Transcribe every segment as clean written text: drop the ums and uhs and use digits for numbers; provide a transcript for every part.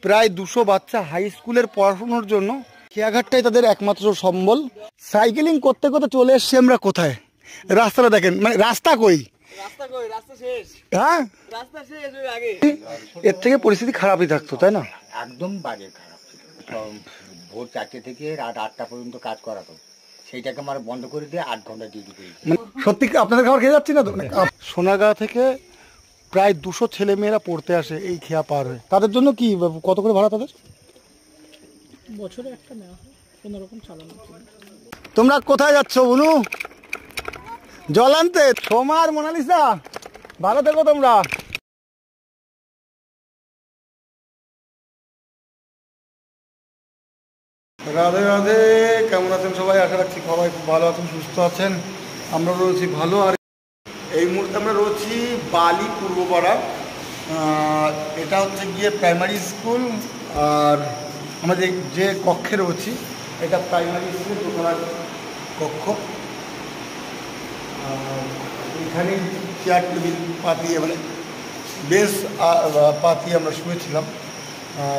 প্রায় 200 বাচ্চা হাই স্কুলের পড়াশোনার জন্য খেয়াঘাটটাই তাদের একমাত্র সম্বল। সাইকেলিং করতে করতে চলে এসছি আমরা কোথায়, রাস্তাটা দেখেন, মানে রাস্তা কই, হ্যাঁ এর থেকে পরিস্থিতি খারাপই থাকতো, তাই না? একদম বাজে খারাপ ছিল। ভোর 4টে থেকে রাত 8টা পর্যন্ত কাজ করাতো, সেইটাকে আমার বন্ধ করে দিয়ে 8 ঘন্টা ডিউটি করি। সত্যি আপনাদের খাবার খেয়ে যাচ্ছি না তো? সোনাগাঁ থেকে প্রায় 200 ছেলে মেয়েরা পড়তে আসে এই খেয়া পার হয়ে। তাদের জন্য কি কত করে ভাড়া তাদের? বছরে একটা নেওয়া হয়, কোনো রকম চালানো। তোমরা কোথায় যাচ্ছ বুনু? জল আনতে? সোমার মোনালিসা ভালো থেকো তোমরা। রাধে রাধে, কেমন আছেন সবাই? আশা রাখছি সবাই খুব ভালো আছেন, সুস্থ আছেন। আমরা রয়েছি ভালো। আর এই মুহূর্তে আমরা রয়েছি বালি পূর্বপাড়া। এটা হচ্ছে গিয়ে প্রাইমারি স্কুল, আর আমরা যে কক্ষে রয়েছি এটা প্রাইমারি স্কুলের দোতলার কক্ষ। এখানে চেয়ার টেবিল পাতিয়ে, মানে বেশ পাতিয়ে আমরা শুয়েছিলাম।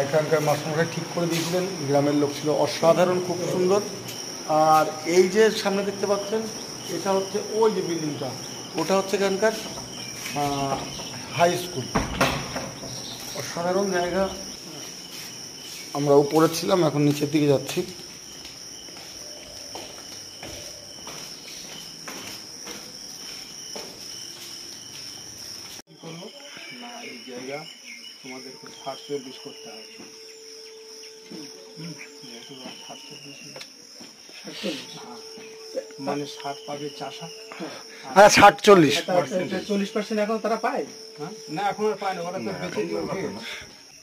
এখানকার মাস্টারমশাই ঠিক করে দিয়েছিলেন, গ্রামের লোক ছিল অসাধারণ, খুব সুন্দর। আর এই যে সামনে দেখতে পাচ্ছেন এটা হচ্ছে ওই যে বিল্ডিংটা, ওটা হচ্ছে এখানকার হাই স্কুল। অসাধারণ জায়গা। আমরা উপরে ছিলাম, এখন নিচের দিকে যাচ্ছি। এই জায়গা তোমাদেরকে 60-40 করতে হবে। মানে 60 পাবে চাষা, 60-40% এখন তারা পায় না, এখন আর পায় না, ওরা তো বেঁচে দিয়ে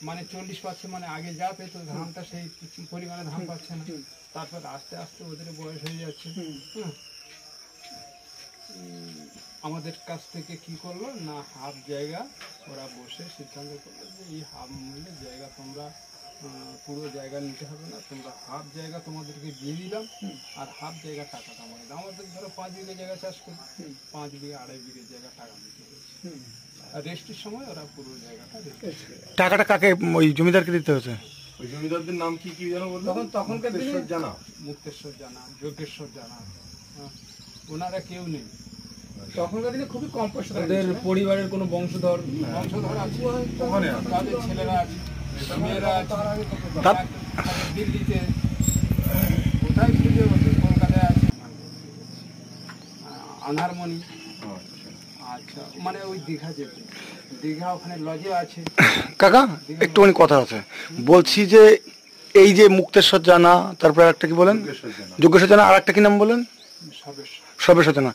মানে 40 পাচ্ছে, মানে আগে যা পেতো ধানটা সেই পরিমাণে ধান পাচ্ছে না। তারপর আস্তে আস্তে ওদের বয়স হয়ে যাচ্ছে। আমাদের কাছ থেকে কি করলো না, হাফ জায়গা ওরা বসে সিদ্ধান্ত করলো যে এই হাফ মূল্যে জায়গা তোমরা পুরো জায়গা নিতে হবে না, তোমরা হাফ জায়গা তোমাদেরকে দিয়ে দিলাম, আর হাফ জায়গা টাকাটা আমাদের। আমাদের ধরো 5 বিঘে জায়গা চাষ করি, 5 বিঘে 2.5 বিঘে জায়গা টাকা দিতে হয়েছে। আর রেস্টের সময় ওরা পুরো জায়গাটা টাকাটা কাকে, ওই জমিদারকে দিতে হয়েছে? ওই জমিদারদের নাম কি কি জানো বলতো? তখনকার দিনে জানা, মুক্তেশ্বর জানা, যোগেশ্বর জানা, ওনারা কেউ নেই। তখনকার দিনে খুবই কম পয়সা, তাদের পরিবারের কোনো বংশধর আছে, তাদের ছেলেরা আছে, মেয়েরা আছে দিল্লিতে, কোথায় কলকাতায় আছে, আনারমণি। আচ্ছা, মানে ওই দীঘা যেতে, দীঘা ওখানে লজে আছে। কাকা একটুখানি কথা আছে, বলছি যে এই যে মুক্তেশ্বর জানা, তারপর একটা কি বলেন, যোগেশ্বর জানা, আর একটা কি নাম বলেন? সবেশ্বর জানা।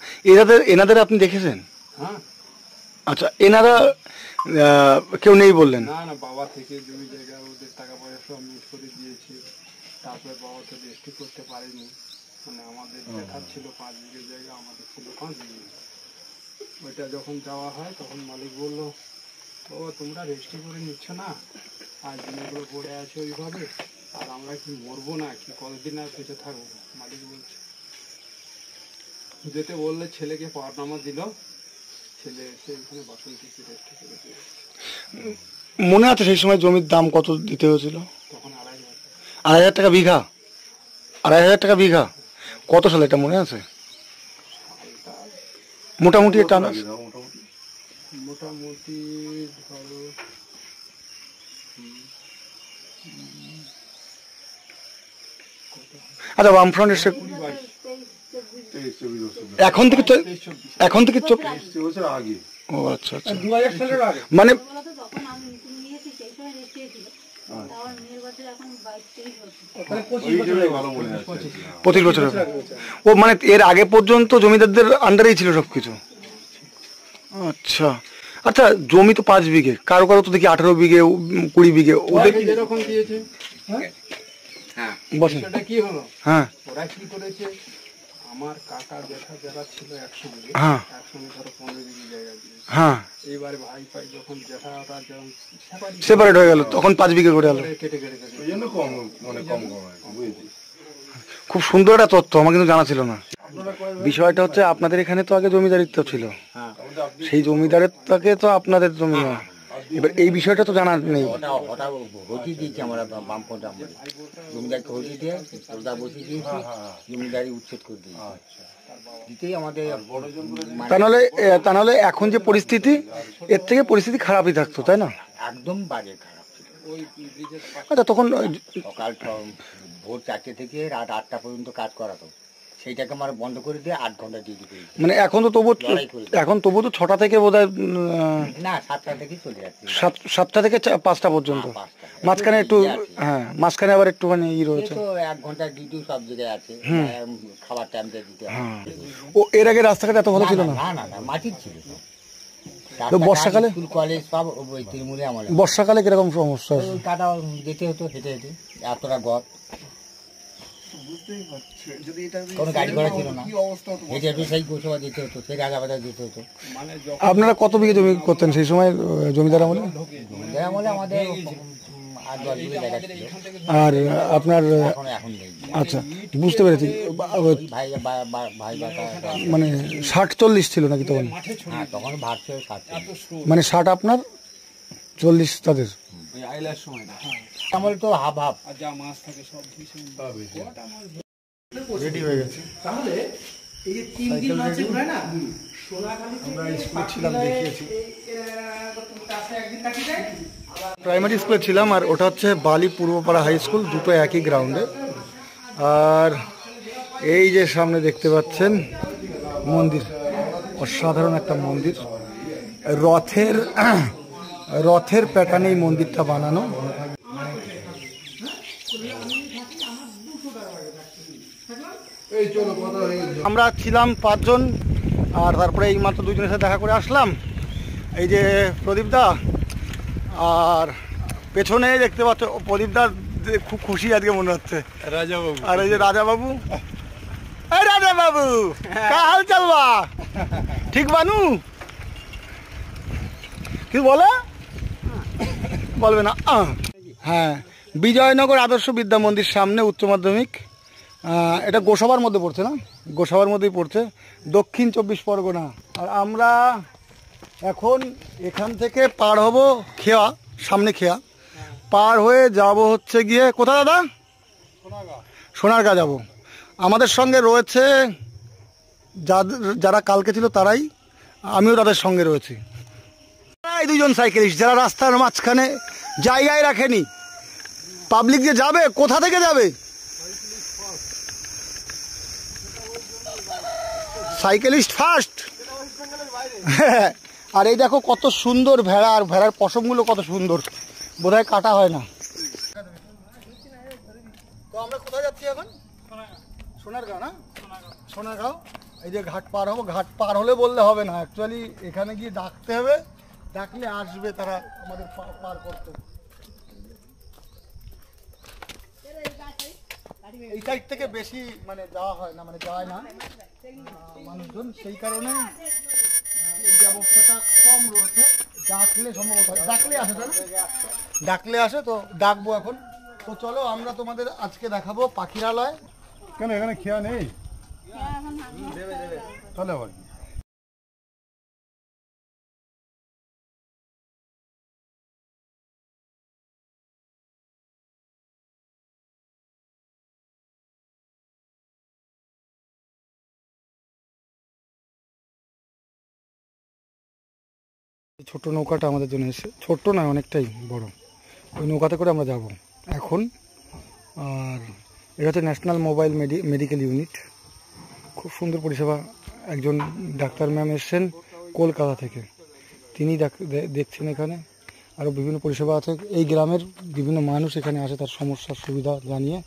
এনাদের আপনি দেখেছেন? হ্যাঁ। আচ্ছা, এনারা কেউ নেই বললেন? না না, বাবা থেকে জমি জায়গা ওদের টাকা পয়সা সব মিট করে দিয়েছে। তারপরে বাবা তো রেস্টি করতে পারেনি, মানে আমাদের দেখার ছিল 5 বিঘে জায়গা, আমাদের ছিল 5 বিঘে। ওইটা যখন যাওয়া হয় তখন মালিক বললো, বাবা তোমরা রেস্টি করে নিচ্ছ না, আর জমিগুলো পড়ে আছে ওইভাবে, আর আমরা কি মরবো না কি, কতদিন আর বেঁচে থাকবো? মালিক বলছে যেতে বললে ছেলেকে পাওয়ারনামা দিল, ছেলে এসে এখানে বাসন্তী রেস্টি করে দিয়েছে। মনে আছে সেই সময় জমির দাম কত দিতে হয়েছিল? তখন 2,500 টাকা বিঘা। 2,500 টাকা বিঘা কত সালে, এটা মনে আছে? মোটামুটি এটা মোটামুটি ধরো আচ্ছা, বামফ্রন্ট এসে এখন থেকে 24 বছর আগে। ও আচ্ছা আচ্ছা, 2000 সালের আগে, মানে 25 বছর। ও মানে এর আগে পর্যন্ত জমিদারদের আন্ডারেই ছিল সবকিছু। আচ্ছা আচ্ছা, জমি তো 5 বিঘে, কারো কারো তো দেখি 18 বিঘে, 20 বিঘে, ওদের যেরকম দিয়েছে। হ্যাঁ বসেন। সেটা কি হলো? হ্যাঁ, ওরা কি করেছে, আমার কাকা জ্যাঠা যারা ছিল একসঙ্গে, একসঙ্গে ধরো 15 বিঘে জায়গা দিয়েছে। হ্যাঁ, এবারে ভাই ভাই যখন জ্যাঠাটা যখন সেপারেট হয়ে গেল, তখন 5 বিঘে করে গেল, কেটে কেটে গেছে, ওই জন্য কম, মানে কম বুঝেছি। খুব সুন্দর একটা তথ্য, আমার কিন্তু জানা ছিল না। বিষয়টা হচ্ছে আপনাদের এখানে তো আগে জমিদারিত্ব ছিল, সেই জমিদারের থেকে তো আপনাদের জমি এবার এই বিষয়টা তো জানা নেই। ওটা ওটা হটিয়ে দিয়েছি আমরা বামপন্থী আমলে, জমিদারকে হটিয়ে দিয়ে রোজা বসিয়ে দিয়েছি, জমিদারি উচ্ছেদ করে দিয়েছি। দিতেই আমাদের তা নাহলে এখন যে পরিস্থিতি, এর থেকে পরিস্থিতি খারাপই থাকতো, তাই না? একদম বাজে খারাপ ছিল। আচ্ছা, তখন সকাল ভোর 4টে থেকে রাত 8টা পর্যন্ত কাজ করাতো, সেইটাকে আমরা বন্ধ করে দিয়ে 8 ঘন্টা ডিউটি করেছি। মানে এখন তো তবু তো 6টা থেকে বোধ হয়, না 7টা থেকে চলে যাচ্ছে, 7টা থেকে 5টা পর্যন্ত। মাঝখানে একটু, হ্যাঁ মাঝখানে আবার একটুখানি রয়েছে, 1 ঘন্টা ডিউটি সব জায়গায় আছে, খাবার টাইমটা দিতে হয়। ও এর আগে রাস্তাঘাট এত ভালো ছিল না? না না না, মাটির ছিল তো বর্ষাকালে, স্কুল কলেজ সব ওই তৃণমূলে আমলে। বর্ষাকালে কিরকম সমস্যা? কাটা যেতে হতো হেঁটে হেঁটে, এতটা গদ, কোনো গাড়ি ঘোড়া ছিল না, হেঁটে হেঁটে সেই গোসবা যেতে হতো, সেই রাজাবাজার যেতে হতো। আপনারা কত বিঘে জমি করতেন সেই সময় জমিদার আমলে? জমিদার আমলে আমাদের 8-10 বিঘে জায়গা ছিল। আর আপনার এখন নেই। আচ্ছা, বুঝতে পেরেছি। ভাই ভাই মানে 60-40 ছিল নাকি তখন? হ্যাঁ, তখন ভাগ ছিল 60। মানে 60 আপনার, 40 তাদের। আমল তো হাফ হাফ। রেডি হয়ে গেছে। তাহলে এই যে 3 দিন আছে হয় না, আমরা স্কুলে ছিলাম, দেখিয়েছি প্রাইমারি স্কুলে ছিলাম, আর ওটা হচ্ছে বালি পূর্বপাড়া হাই স্কুল, দুটো একই গ্রাউন্ডে। আর এই যে সামনে দেখতে পাচ্ছেন মন্দির, অসাধারণ একটা মন্দির, রথের প্যাটার্নে এই মন্দিরটা বানানো। আমরা ছিলাম 5 জন, আর তারপরে এই মাত্র 2 জনের সাথে দেখা করে আসলাম। এই যে প্রদীপদা, আর পেছনে দেখতে পাচ্ছ প্রদীপদা খুব খুশি আজকে মনে হচ্ছে, রাজাবাবু। আর এই যে রাজাবাবু, এই রাজাবাবু কা হাল চাল বা? ঠিক বানু কি বলে, বলবে না? হ্যাঁ, বিজয়নগর আদর্শ বিদ্যা মন্দির সামনে উচ্চ মাধ্যমিক। এটা গোসাবার মধ্যে পড়ছে না? গোসাবার মধ্যেই পড়ছে, দক্ষিণ 24 পরগনা। আর আমরা এখন এখান থেকে পার হব খেয়া, সামনে খেয়া পার হয়ে যাব হচ্ছে গিয়ে কোথায় দাদা? সোনারগাঁ যাব। আমাদের সঙ্গে রয়েছে যারা কালকে ছিল তারাই, আমিও তাদের সঙ্গে রয়েছি। এই 2 জন সাইকেলিস্ট যারা রাস্তার মাঝখানে জায়গায় রাখেনি, পাবলিক যে যাবে কোথা থেকে যাবে, সাইকেলিস্ট ফার্স্ট। আর এই দেখো কত সুন্দর ভেড়া, আর ভেড়ার পশমগুলো কত সুন্দর, বোধহয় কাটা হয় না। তো আমরা কোথায় যাচ্ছি এখন? সোনারগাঁও না? সোনারগাঁও। এই যে ঘাট পার হবো, ঘাট পার হলে বললে হবে না, অ্যাকচুয়ালি এখানে গিয়ে ডাকতে হবে, ডাকলে আসবে তারা আমাদের পার করতে। এই সাইড থেকে বেশি মানে যাওয়া হয় না, মানে যায় না মানুষজন, সেই কারণে এই ব্যবস্থাটা কম রয়েছে। ডাকলে সম্ভবত ডাকলে আসে, ডাকলে আসে, তো ডাকবো এখন। তো চলো আমরা তোমাদের আজকে দেখাবো পাখিরালয়। কেন এখানে খেয়া নেই? তাহলে আবার ছোট নৌকাটা আমাদের জন্য এসে, ছোট্ট নয় অনেকটাই বড়, ওই নৌকাতে করে আমরা যাব এখন। আর এটা হচ্ছে ন্যাশনাল মোবাইল মেডিকেল ইউনিট, খুব সুন্দর পরিষেবা। একজন ডাক্তার ম্যাম এসছেন কলকাতা থেকে, তিনি দেখছেন এখানে। আরও বিভিন্ন পরিষেবা আছে, এই গ্রামের বিভিন্ন মানুষ এখানে আসে, তার সমস্যার সুবিধা জানিয়ে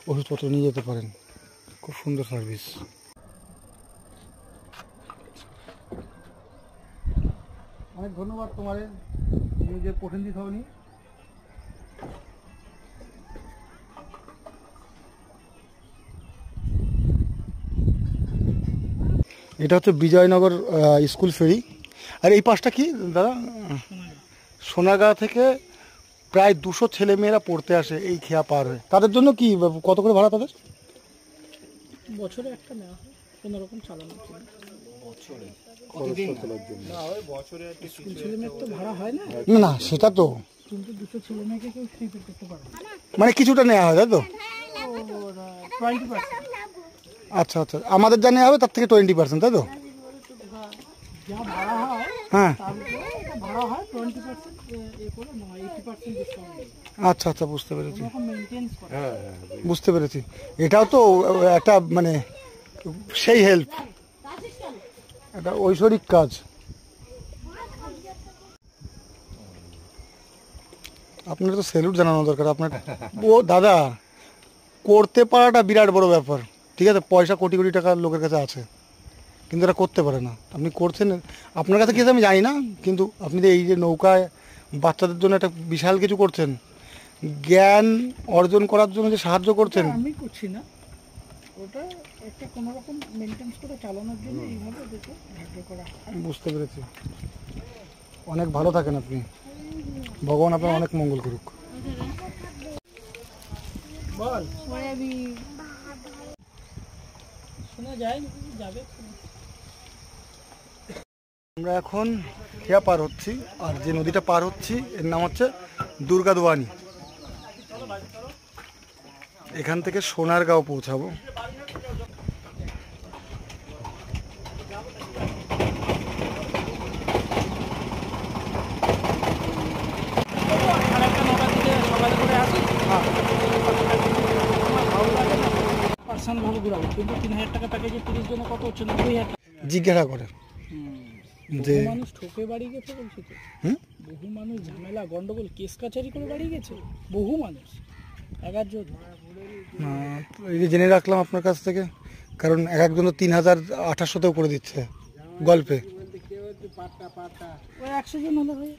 ওষুধপত্র নিয়ে যেতে পারেন। খুব সুন্দর সার্ভিস। অনেক ধন্যবাদ তোমার, তুমি যে প্রতিনিধি হওনি। এটা হচ্ছে বিজয়নগর স্কুল ফেরি। আর এই পাশটা কি দাদা? সোনারগাঁ থেকে প্রায় 200 ছেলেমেয়েরা পড়তে আসে এই খেয়া পার হয়ে। তাদের জন্য কি কত করে ভাড়া তাদের? বছরে একটা নেওয়া হয়, কোনোরকম চালানোর জন্য। না না সেটা তো মানে কিছুটা নেওয়া হয় তাই তো? আচ্ছা আচ্ছা, আমাদের যা নেওয়া হবে তার থেকে 20%, তাই তো? হ্যাঁ আচ্ছা আচ্ছা, বুঝতে পেরেছি বুঝতে পেরেছি। এটাও তো একটা মানে সেই হেল্প, একটা ঐশ্বরিক কাজ। আপনার তো স্যালুট জানানো দরকার আপনার। ও দাদা, করতে পারাটা বিরাট বড় ব্যাপার। ঠিক আছে, পয়সা কোটি কোটি টাকা লোকের কাছে আছে, কিন্তু এটা করতে পারে না। আপনি করছেন, আপনার কাছে কি আছে আমি জানি না, কিন্তু আপনি যে এই যে নৌকায় বাচ্চাদের জন্য একটা বিশাল কিছু করছেন, জ্ঞান অর্জন করার জন্য যে সাহায্য করছেন। আমি করছি না, ওটা একটা কোনো রকম মেইনটেন্স করে চালানোর জন্য এইভাবে ওদেরকে সাহায্য করা। বুঝতে পেরেছি। অনেক ভালো থাকেন আপনি, ভগবান আপনার অনেক মঙ্গল করুক। বল শোনা যায় যাবে। আমরা এখন খেয়া পার হচ্ছি, আর যে নদীটা পার হচ্ছি এর নাম হচ্ছে দুর্গাদোয়ানি। এখান থেকে সোনারগাঁও পৌঁছাবো। পার্সোনাল ভাবে ঘুরাবো, কিন্তু 3000 টাকা প্যাকেজে 30 জনে কত হচ্ছে? 90,000 টাকা জিজ্ঞাসা করে যে মানুষ ঠকে বাড়ি গেছে বলছি তো। বহু মানুষ ঝামেলা গন্ডগোল কেস কাচারি করে বাড়ি গেছে, বহু মানুষ। এই যে জেনে রাখলাম আপনার কাছ থেকে, কারণ এক একজন তো 3,800তেও করে দিচ্ছে গল্পে। ওই 100 জন হলে হয়।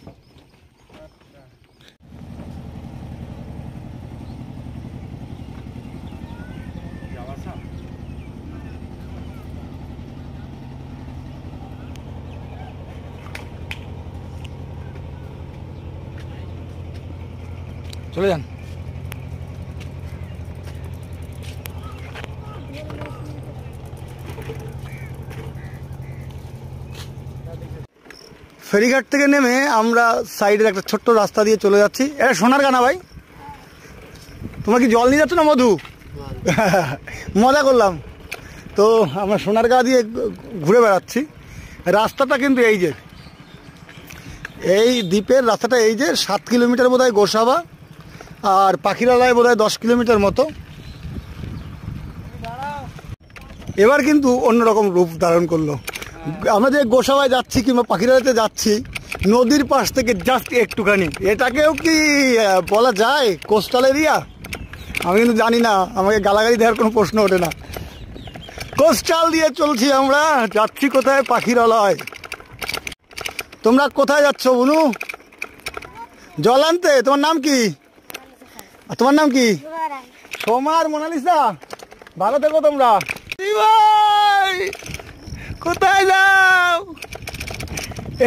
চলে যান। ফেরিঘাট থেকে নেমে আমরা সাইডের একটা ছোট্ট রাস্তা দিয়ে চলে যাচ্ছি। এটা সোনারগাঁ না ভাই? তোমরা কি জল নিয়ে যাচ্ছ না মধু? মজা করলাম তো। আমরা সোনারগাঁ দিয়ে ঘুরে বেড়াচ্ছি। রাস্তাটা কিন্তু এই যে, এই দ্বীপের রাস্তাটা এই যে 7 কিলোমিটার বোধ হয় গোসাবা, আর পাখিরালয় বোধ হয় 10 কিলোমিটার মতো। এবার কিন্তু অন্যরকম রূপ ধারণ করলো। আমরা যে গোসাবায় যাচ্ছি কিংবা পাখিরালয়তে যাচ্ছি, নদীর পাশ থেকে জাস্ট একটুখানি, এটাকেও কি বলা যায় কোস্টাল এরিয়া? আমি কিন্তু জানি না, আমাকে গালাগালি দেওয়ার কোনো প্রশ্ন ওঠে না। কোস্টাল দিয়ে চলছি আমরা, যাচ্ছি কোথায়? পাখিরালয়। তোমরা কোথায় যাচ্ছ বুনু? জল আনতে? তোমার নাম কি? তোমার নাম কি? সোমার মোনালিসা। ভালো থেকো তোমরা। কোথায় যাও?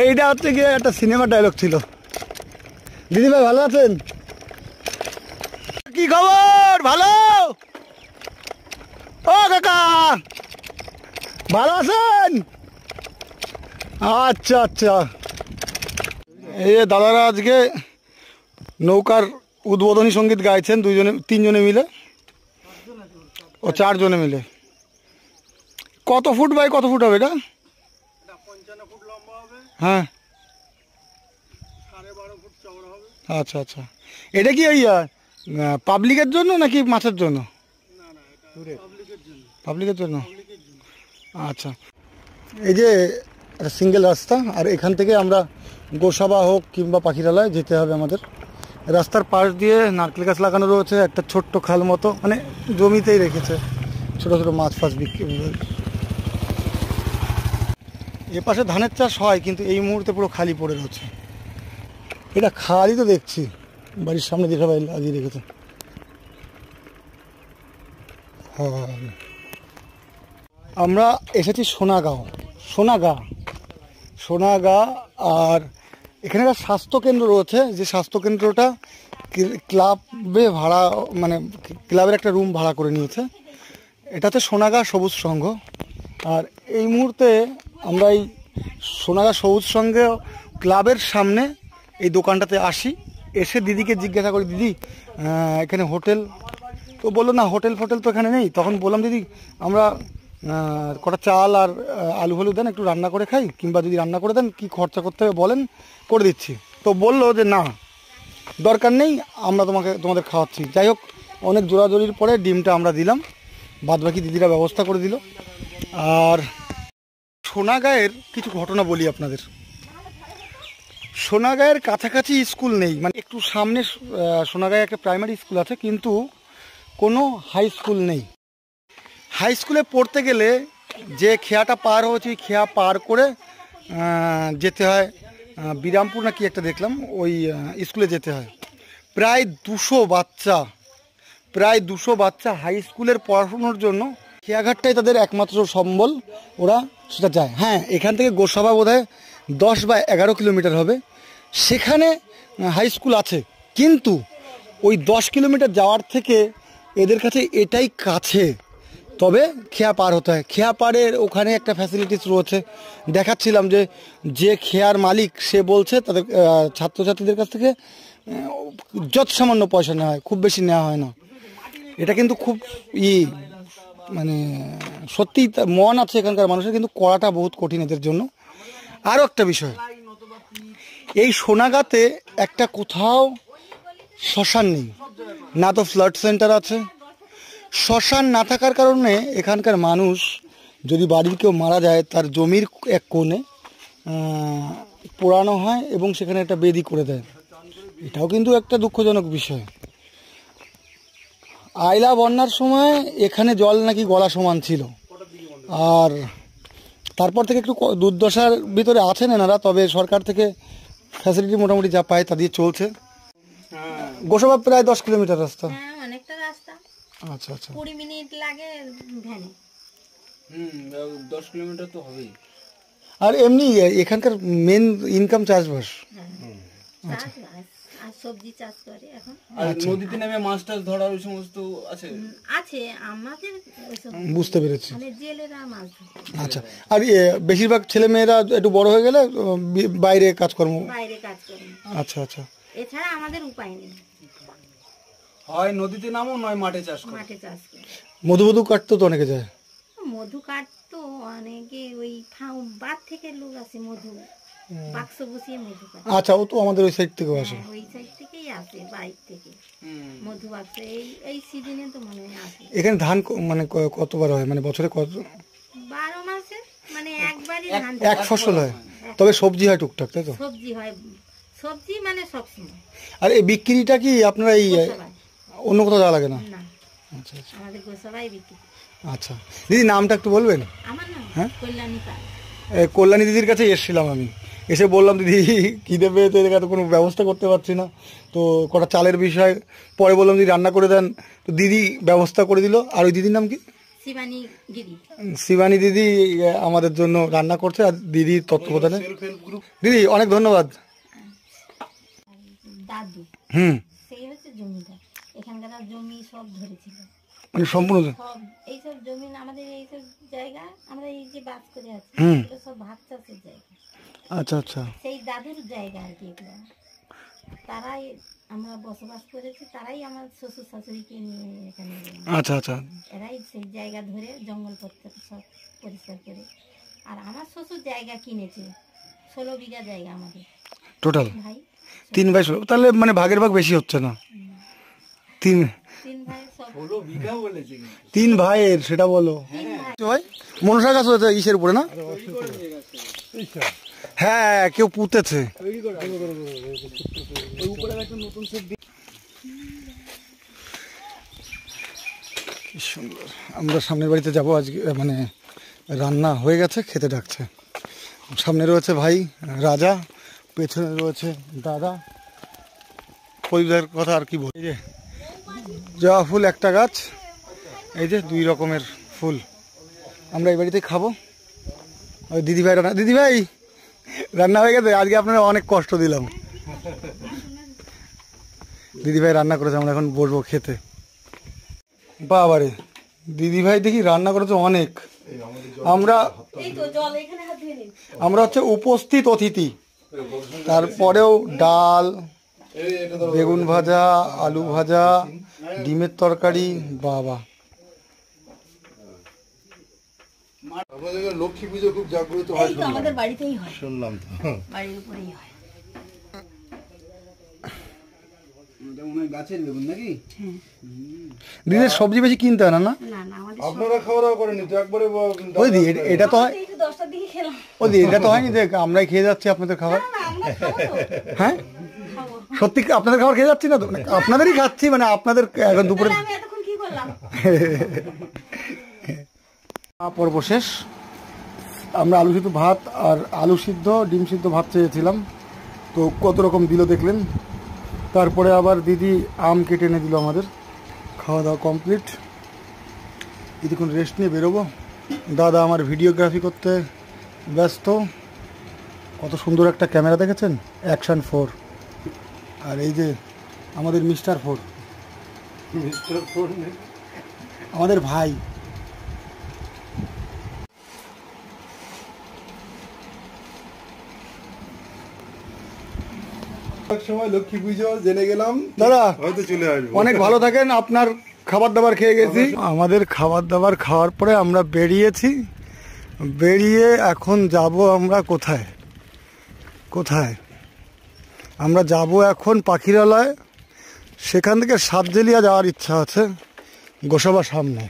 এইটা হচ্ছে গিয়ে একটা সিনেমার ডায়লগ ছিল। দিদি ভাই ভালো আছেন? কি খবর? ভালো? ও কাকা ভালো আছেন? আচ্ছা আচ্ছা। এই দাদারা আজকে নৌকার উদ্বোধনী সঙ্গীত গাইছেন, 3জনে মিলে, ও 4 জনে মিলে। কত ফুট বাই কত ফুট হবে এটা? 55 ফুট লম্বা হবে। হ্যাঁ, 12.5 ফুট চওড়া হবে। আচ্ছা আচ্ছা। এটা কি ওই পাবলিকের জন্য নাকি মাছের জন্য? না না, এটা পাবলিকের জন্য। আচ্ছা, এই যে একটা সিঙ্গেল রাস্তা, আর এখান থেকে আমরা গোসাবা হোক কিংবা পাখিরালয় যেতে হবে আমাদের। রাস্তার পাশ দিয়ে নারকেল গাছ লাগানো রয়েছে, একটা ছোট্ট খাল মতো, মানে জমিতেই রেখেছে ছোট ছোট মাছ ফাছ বিক্রি। এ পাশে ধানের চাষ হয়, কিন্তু এই মুহূর্তে পুরো খালি পড়ে রয়েছে। এটা খালি তো দেখছি, বাড়ির সামনে দিয়ে সবাই লাগিয়ে রেখেছে। হ্যাঁ, আমরা এসেছি সোনাগাঁও। সোনাগাঁ। আর এখানে একটা স্বাস্থ্যকেন্দ্র রয়েছে, যে স্বাস্থ্যকেন্দ্রটা ক্লাবে ভাড়া, মানে ক্লাবের একটা রুম ভাড়া করে নিয়েছে। এটাতে সোনাগাঁ সবুজ সংঘ। আর এই মুহূর্তে আমরা এই সোনাগা সবুজ সঙ্গে ক্লাবের সামনে এই দোকানটাতে আসি, এসে দিদিকে জিজ্ঞাসা করি, দিদি এখানে হোটেল? তো বললো না, হোটেল ফোটেল তো এখানে নেই। তখন বললাম, দিদি আমরা কটা চাল আর আলু হলু দেন, একটু রান্না করে খাই, কিংবা যদি রান্না করে দেন কি খরচা করতে হবে বলেন, করে দিচ্ছি। তো বললো যে না, দরকার নেই, আমরা তোমাদের খাওয়াচ্ছি। যাই হোক, অনেক জোরাজোরির পরে ডিমটা আমরা দিলাম, বাদবাকি দিদিরা ব্যবস্থা করে দিল। আর সোনাগাঁয়ের কিছু ঘটনা বলি আপনাদের। সোনাগাঁয়ের কাছাকাছি স্কুল নেই, মানে একটু সামনে সোনাগাঁয়ে একটা প্রাইমারি স্কুল আছে, কিন্তু কোনো হাই স্কুল নেই। হাই স্কুলে পড়তে গেলে যে খেয়াটা পার হয়েছে, খেয়া পার করে যেতে হয় বিরামপুর না কি একটা দেখলাম, ওই স্কুলে যেতে হয়। প্রায় 200 বাচ্চা হাই স্কুলের পড়াশোনার জন্য খেয়াঘাটটাই তাদের একমাত্র সম্বল, ওরা সেটা যায়। হ্যাঁ, এখান থেকে গোসাবা বোধহয় 10 বা 11 কিলোমিটার হবে, সেখানে হাই স্কুল আছে, কিন্তু ওই 10 কিলোমিটার যাওয়ার থেকে এদের কাছে এটাই কাছে, তবে খেয়া পার হতে হয়। খেয়া পাড়ের ওখানে একটা ফ্যাসিলিটিস রয়েছে, দেখাচ্ছিলাম যে খেয়ার মালিক সে বলছে তাদের ছাত্রছাত্রীদের কাছ থেকে যত সামান্য পয়সা নেওয়া হয়, খুব বেশি নেওয়া হয় না। এটা কিন্তু খুব মানে সত্যিই মন আছে এখানকার মানুষের, কিন্তু করাটা বহুত কঠিন এদের জন্য। আরও একটা বিষয়, এই সোনাগাঁতে একটা কোথাও শ্মশান নেই, না তো ফ্লাড সেন্টার আছে। শ্মশান না থাকার কারণে এখানকার মানুষ যদি বাড়ির কেউ মারা যায়, তার জমির এক কোণে পোড়ানো হয় এবং সেখানে একটা বেদি করে দেয়। এটাও কিন্তু একটা দুঃখজনক বিষয়। আইলা বন্যার সময় এখানে জল নাকি গলা সমান ছিল, আর তারপর থেকে একটু দুর্দশার ভিতরে আছেন এনারা, তবে সরকার থেকে ফ্যাসিলিটি মোটামুটি যা পায় তা দিয়ে চলছে। গোসাবা প্রায় 10 কিলোমিটার রাস্তা। অনেকটা রাস্তা। আচ্ছা আচ্ছা, 20 মিনিট লাগে ভ্যানে। 10 কিলোমিটার তো হবেই। আর এমনি এখানকার মেন ইনকাম চাষবাস। চাষবাস আর সবজি চাষ করে এখন। আর নদীতে নেমে মাছ টাছ ধরার ওই সমস্ত আছে? আছে আমাদের ওইসব। বুঝতে পেরেছি। মানে জেলেরা মাছ ধরে। আচ্ছা, আর বেশিরভাগ ছেলে মেয়েরা একটু বড় হয়ে গেলে বাইরে কাজকর্ম। বাইরে কাজ করে। আচ্ছা আচ্ছা, এছাড়া আমাদের উপায় নেই। হয় নদীতে নামো, নয় মাঠে চাষ করো। মাঠে চাষ করে। মধু কাটতে তো অনেকে যায়। মধু কাটতো অনেকে, ওই বাদ থেকে লোক আসে মধু বাক্স বসিয়ে মধু কাটে। আচ্ছা, ও তো আমাদের ওই সাইড থেকেও আসে। ওই সাইড থেকেই আসে, বাইক থেকে মধু বাক্স। এই সিজনে তো মনে হয় আসে। এখানে ধান মানে কতবার হয়, মানে বছরে কত? 12 মাসে, মানে একবারই ধান। এক ফসল হয়, তবে সবজি হয় টুকটাক, তাই তো? সবজি হয়, সবজি মানে সবসময়। আর এই বিক্রিটা কি আপনারা এই অন্য কোথাও যাওয়া লাগে না? না, আচ্ছা আচ্ছা, আমাদের গোসাবাই বিক্রি। আচ্ছা দিদি, নামটা একটু বলবেন? আমার নাম কল্যাণী পাল। কল্যাণী দিদির কাছে এসেছিলাম আমি, এসে বললাম দিদি খিদে পেয়ে তো এদিকে কোনো ব্যবস্থা করতে পারছি না, তো কটা চালের বিষয় পরে বললাম দিদি রান্না করে দেন, তো দিদি ব্যবস্থা করে দিল। আর ওই দিদির নাম কি? শিবানী দিদি। শিবানী দিদি আমাদের জন্য রান্না করছে, আর দিদির তত্ত্বাবধানে। দিদি অনেক ধন্যবাদ। দাদু সেই হচ্ছে জমিদার, এখানকার জমি সব ধরেছিল, মানে সম্পূর্ণ সব এইসব জমি আমাদের এইসব জায়গা, আমরা এই যে বাস করে আছি এগুলো সব ভাগ চাষের জায়গা। আচ্ছা আচ্ছা, সেই দাদুর জায়গা আর কি এগুলো। তারাই আমরা বসবাস করেছি, তারাই আমার শ্বশুর শাশুড়িকে নিয়ে এখানে। আচ্ছা আচ্ছা, এরাই সেই জায়গা ধরে জঙ্গল পত্র সব পরিষ্কার করে। আর আমার শ্বশুর জায়গা কিনেছে 16 বিঘা জায়গা আমাদের টোটাল ভাই। 3 ভাই, তাহলে মানে ভাগের ভাগ বেশি হচ্ছে না? 3 ভাই সব 16 বিঘা বলেছে। 3 ভাইয়ের, সেটা বলো। ভাই মনসা গাছ হয়েছে ইসের উপরে না? হ্যাঁ, কেউ পুঁতেছে। কি সুন্দর। আমরা সামনের বাড়িতে যাব আজকে, মানে রান্না হয়ে গেছে, খেতে ডাকছে। সামনে রয়েছে ভাই রাজা, পেছনে রয়েছে দাদা। পরিবারের কথা আর কি বল। এই যে জবা ফুল একটা গাছ, এই যে 2 রকমের ফুল। আমরা এই বাড়িতেই খাবো। ওই দিদিভাই রান্না হয়ে গেছে। আজকে আপনারা অনেক কষ্ট দিলাম। দিদিভাই রান্না করেছে, আমরা এখন বসবো খেতে। বাবারে, দিদিভাই দেখি রান্না করেছে অনেক। আমরা এই তো জল এখানে হাত ধুয়ে নিন। আমরা হচ্ছে উপস্থিত অতিথি। তারপরেও ডাল, বেগুন ভাজা, আলু ভাজা, ডিমের তরকারি, বাবা। আপনাদের লক্ষ্মী পুজো খুব জাগ্রত হয় এই তো আমাদের বাড়িতেই হয়, শুনলাম তো। বাড়ির উপরেই হয়। গাছের বেগুন নাকি? দিদির সবজি বেশি কিনতে হয় না? না না না আমাদের আপনারা খাওয়া দাওয়া করেনি তো একবারে ওই দি এটা তো হয়, এই তো 10টার দিকে খেলাম। ওই দি এটা তো হয়নি যে আমরাই খেয়ে যাচ্ছি আপনাদের খাবার। না আমরা খাবো তো, হ্যাঁ খাবো। সত্যি কি আপনাদের খাবার খেয়ে যাচ্ছি না তো? আপনাদেরই খাচ্ছি, মানে আপনাদের এখন দুপুরে তাহলে আমি এতক্ষণ কি করলাম? পর্ব শেষ। আমরা আলু সিদ্ধ ভাত আর আলু সিদ্ধ ডিম সিদ্ধ ভাত চেয়েছিলাম, তো কত রকম দিল দেখলেন। তারপরে আবার দিদি আম কেটে এনে দিল আমাদের। খাওয়া দাওয়া কমপ্লিট, কিছুক্ষণ রেস্ট নিয়ে বেরোবো। দাদা আমার ভিডিওগ্রাফি করতে ব্যস্ত। কত সুন্দর একটা ক্যামেরা দেখেছেন, অ্যাকশন 4। আর এই যে আমাদের মিস্টার 4, আমাদের ভাই। এক সময় লক্ষ্মী পুজো জেনে গেলাম, দাদা হয়তো চলে আসবো। অনেক ভালো থাকেন। আপনার খাবার দাবার খেয়ে গেছি। আমাদের খাবার দাবার খাওয়ার পরে আমরা বেরিয়েছি। বেরিয়ে এখন যাব আমরা কোথায় কোথায় আমরা যাব এখন পাখিরালয়। সেখান থেকে সাতজেলিয়া যাওয়ার ইচ্ছা আছে, গোসাবার সামনে।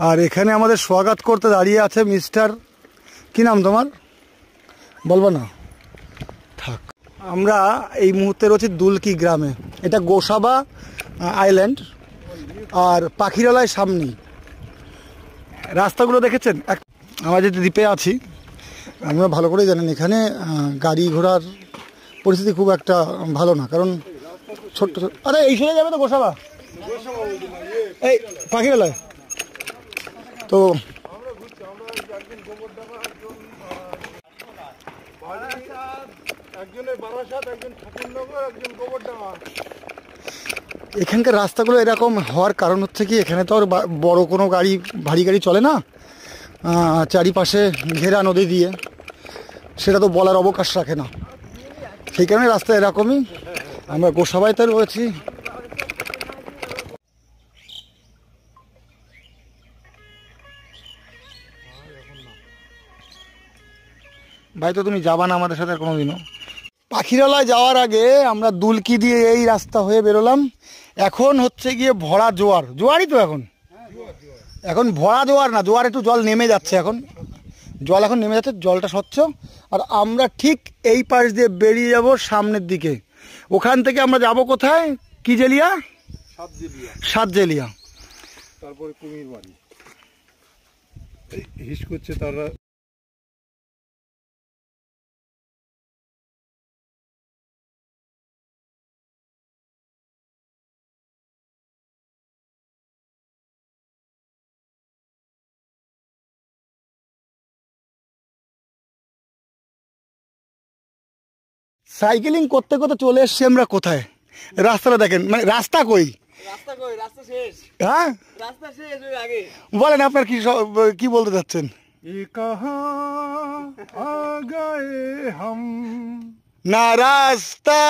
আর এখানে আমাদের স্বাগত করতে দাঁড়িয়ে আছে মিস্টার, কি নাম তোমার বলবো না, থাক। আমরা এই মুহূর্তে রয়েছি দুলকি গ্রামে। এটা গোসাবা আইল্যান্ড আর পাখিরালয় সামনেই। রাস্তাগুলো দেখেছেন? আমরা যে দ্বীপে আছি, আমরা ভালো করেই জানেন এখানে গাড়ি ঘোড়ার পরিস্থিতি খুব একটা ভালো না, কারণ ছোট্ট ছোট। আরে এই সোজা যাবে তো গোসাবা, এই পাখিরালয় তো। এখানকার রাস্তাগুলো এরকম হওয়ার কারণ হচ্ছে কি, এখানে তো আর বড় কোনো গাড়ি, ভারী গাড়ি চলে না। চারিপাশে ঘেরা নদী দিয়ে, সেটা তো বলার অবকাশ রাখে না। সেই কারণে রাস্তা এরকমই। আমরা গোসাবাইতে রয়েছি। ভাই তো তুমি যাবা না আমাদের সাথে আর কোনোদিনও? পাখিরালয় যাওয়ার আগে আমরা দুলকি দিয়ে এই রাস্তা হয়ে বেরোলাম। এখন হচ্ছে গিয়ে ভরা জোয়ার, জোয়ারই তো এখন ভরা জোয়ার না, জোয়ার একটু জল নেমে যাচ্ছে। এখন জল এখন নেমে যাচ্ছে, জলটা স্বচ্ছ। আর আমরা ঠিক এই পাশ দিয়ে বেরিয়ে যাব সামনের দিকে। ওখান থেকে আমরা যাব কোথায়, কি জেলিয়া? সাতজেলিয়া। তারপরে কুমির বাড়ি হিস করছে তারা। সাইকেলিং করতে করতে চলে এসছি আমরা কোথায়, রাস্তাটা দেখেন, মানে রাস্তা কই, হ্যাঁ বলেন আপনার কি বলতে চাচ্ছেন? না রাস্তা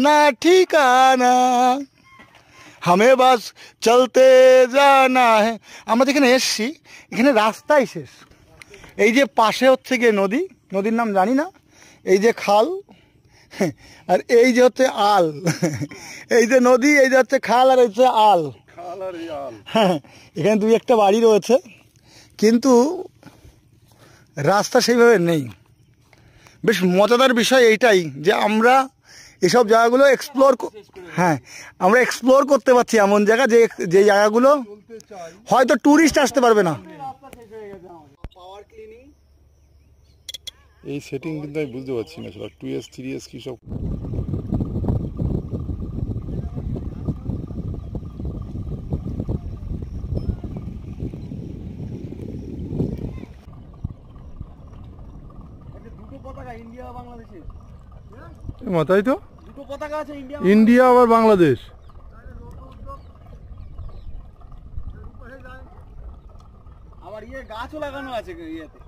না ঠিকানা, হামে বাস চলতে জানা হ্যাঁ। আমরা যেখানে এসছি এখানে রাস্তাই শেষ। এই যে পাশে হচ্ছে গিয়ে নদী, নদীর নাম জানি না, এই যে খাল, আর এই যে হচ্ছে আল। এই যে নদী, এই যে হচ্ছে খাল, আর হচ্ছে আল। হ্যাঁ, এখানে দুই একটা বাড়ি রয়েছে, কিন্তু রাস্তা সেইভাবে নেই। বেশ মজাদার বিষয় এইটাই যে আমরা এসব জায়গাগুলো হ্যাঁ আমরা এক্সপ্লোর করতে পারছি, এমন জায়গা যে যে জায়গাগুলো হয়তো ট্যুরিস্ট আসতে পারবে না। এই সেটিং কিন্তু আমি বুঝতে পারছি না, সেটা 2S 3S কি সব। তাই তো, ইন্ডিয়া আবার বাংলাদেশ। আবার আর ইয়ে গাছও লাগানো আছে ইয়েতে।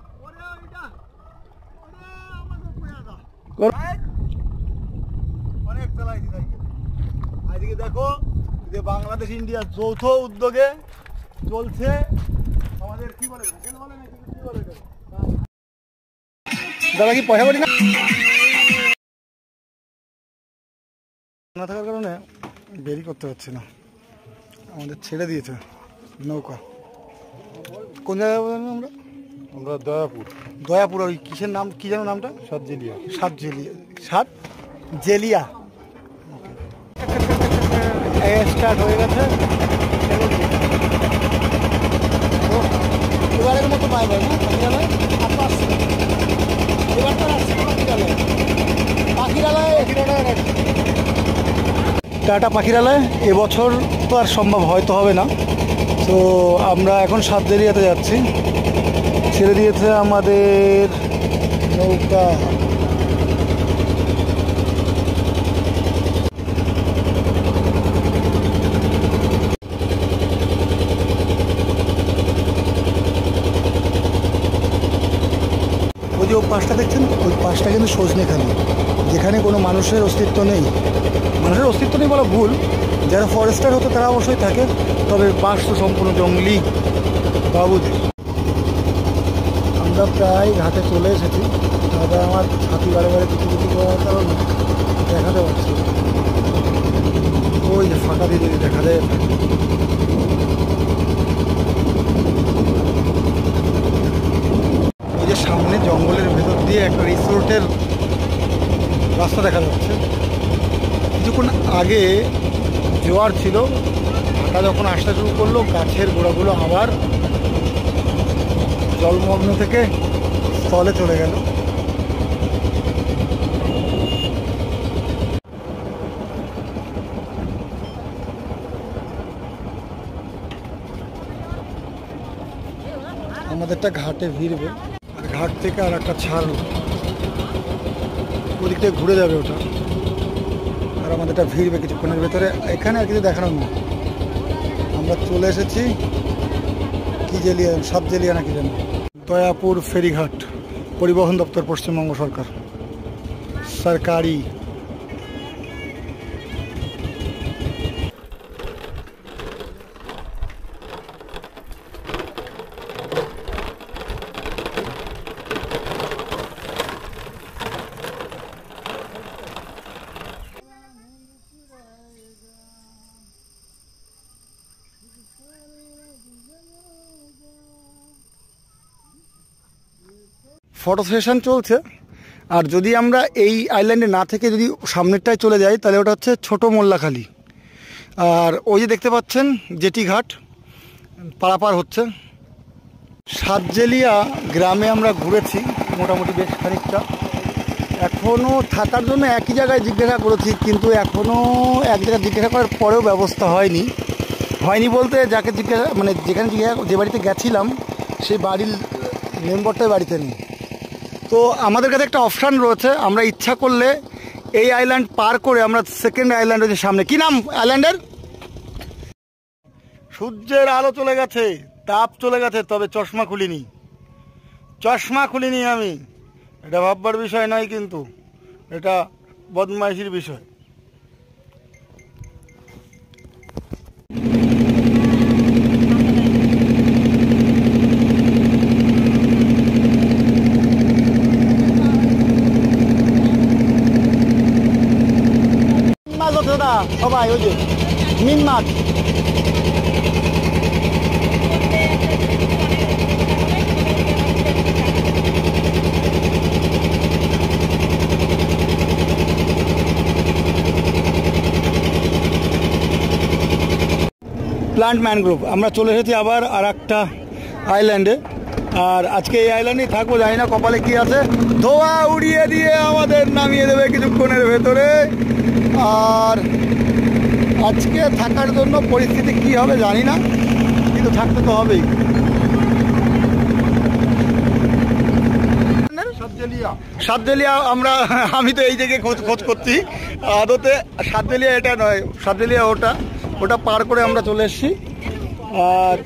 অনেক চালাইছি সাইকেল। আজকে দেখো যে বাংলাদেশ ইন্ডিয়া যৌথ উদ্যোগে চলছে আমাদের কি বলে কি বলে দাদা কি পয়সা করি না থাকার কারণে দেরি করতে হচ্ছে না, আমাদের ছেড়ে দিয়েছে নৌকা। কোন জায়গায় বললাম আমরা? আমরা দয়াপুর। দয়াপুর। ওই কিসের নাম কি যেন নামটা? সাতজেলিয়া। সাতজেলিয়া স্টার্ট হয়ে গেছে। এবারের মতো পাই ভাই না পাখিরালয় এবার তো আসছে পাখিরালয় টাটা পাখিরালয়। এবছর তো আর সম্ভব হয়তো হবে না, তো আমরা এখন সাতজেলিয়াতে যাচ্ছি। ছেড়ে দিয়েছে আমাদের নৌকা। ওই যে পাশটা দেখছেন, ওই পাশটা কিন্তু সজনেখালি, যেখানে কোনো মানুষের অস্তিত্ব নেই। মানুষের অস্তিত্ব নেই বলা ভুল, যারা ফরেস্টার হতো তারা অবশ্যই থাকে, তবে পাশ তো সম্পূর্ণ জঙ্গলি বাবুদের। আমরা প্রায় ঘাটে চলে এসেছি, তবে আমার ছাতি বারে বারে কিছু কিছু করার কারণে দেখাতে পারছি। ওই যে ফাঁকা দিয়ে যদি দেখা যায়, ওই যে সামনে জঙ্গলের ভেতর দিয়ে একটা রিসোর্টের রাস্তা দেখা যাচ্ছে। কিছুক্ষণ আগে জোয়ার ছিল, ভাটা যখন আসতে শুরু করলো, গাছের গোড়াগুলো আবার জলমগ্ন থেকে স্থলে চলে গেল। আমাদেরটা ঘাটে ভিড়বে, আর ঘাট থেকে আর একটা ছাড়বে, ওদিক থেকে ঘুরে যাবে ওটা, আর আমাদেরটা ভিড়বে কিছুক্ষণের ভেতরে। এখানে আর কিছু দেখানোর না, আমরা চলে এসেছি কি জেলিয়া, সাতজেলিয়া নাকি জানি, দয়াপুর ফেরিঘাট, পরিবহন দপ্তর, পশ্চিমবঙ্গ সরকার, সরকারি। ফটো সেশন চলছে। আর যদি আমরা এই আইল্যান্ডে না থেকে যদি সামনেরটায় চলে যাই, তাহলে ওটা হচ্ছে ছোট মোল্লাখালী। আর ওই যে দেখতে পাচ্ছেন জেটি ঘাট পারাপার হচ্ছে। সাতজেলিয়া গ্রামে আমরা ঘুরেছি মোটামুটি বেশ খানিকটা। এখনও থাকার জন্য একই জায়গায় জিজ্ঞাসা করেছি, কিন্তু এখনও এক জায়গায় জিজ্ঞাসা করার পরেও ব্যবস্থা হয়নি বলতে যাকে জিজ্ঞাসা, মানে যেখানে জিজ্ঞাসা, যে বাড়িতে গেছিলাম সেই বাড়ির মেম্বারটাই বাড়িতে নেই। তো আমাদের কাছে একটা অপশান রয়েছে, আমরা ইচ্ছা করলে এই আইল্যান্ড পার করে আমরা সেকেন্ড আইল্যান্ড হচ্ছে সামনে, কি নাম আইল্যান্ডের? সূর্যের আলো চলে গেছে, তাপ চলে গেছে, তবে চশমা খুলিনি আমি। এটা ভাববার বিষয় নয়, কিন্তু এটা বদমাইশির বিষয়। মাছ হচ্ছে দাদা সবাই, ওই যে মিন মাছ। Plant mangrove. আমরা চলে এসেছি আবার আর একটা আইল্যান্ডে, আর আজকে এই আইল্যান্ডেই থাকবো। জানি না কপালে কি আছে, ধোয়া উড়িয়ে দিয়ে আমাদের নামিয়ে দেবে কিছুক্ষণের ভেতরে। আর আজকে থাকার জন্য পরিস্থিতি কি হবে জানি না, কিন্তু থাকতে তো হবেই। সাতজেলিয়া আমি তো এই জায়গায় খোঁজ করছি, আদতে সাতজেলিয়া এটা নয়, সাতজেলিয়া ওটা পার করে আমরা চলে এসেছি। আর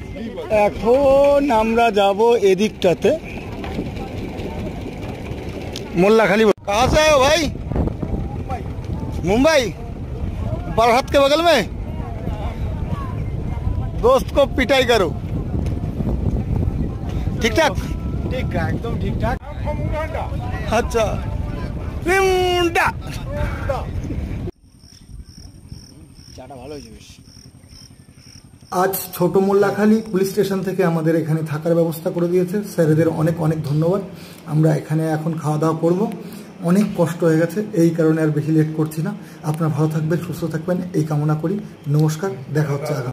এখন আমরা যাব এদিকটাতে मोल्लाखाली। कहाँ से आए हो भाई? मुंबई। बारात के बगल में दोस्त को पिटाई करो। ठीक ठाक? ঠিক একদম ঠিকঠাক। अच्छा রিমুন্ডা। চাটা ভালো হয়েছে বেশ। আজ ছোট মোল্লাখালী পুলিশ স্টেশন থেকে আমাদের এখানে থাকার ব্যবস্থা করে দিয়েছে স্যারেদের অনেক অনেক ধন্যবাদ। আমরা এখানে এখন খাওয়া দাওয়া করব। অনেক কষ্ট হয়ে গেছে, এই কারণে আর বেশি লেট করছি না। আপনারা ভালো থাকবেন, সুস্থ থাকবেন এই কামনা করি। নমস্কার, দেখা হচ্ছে আগামী।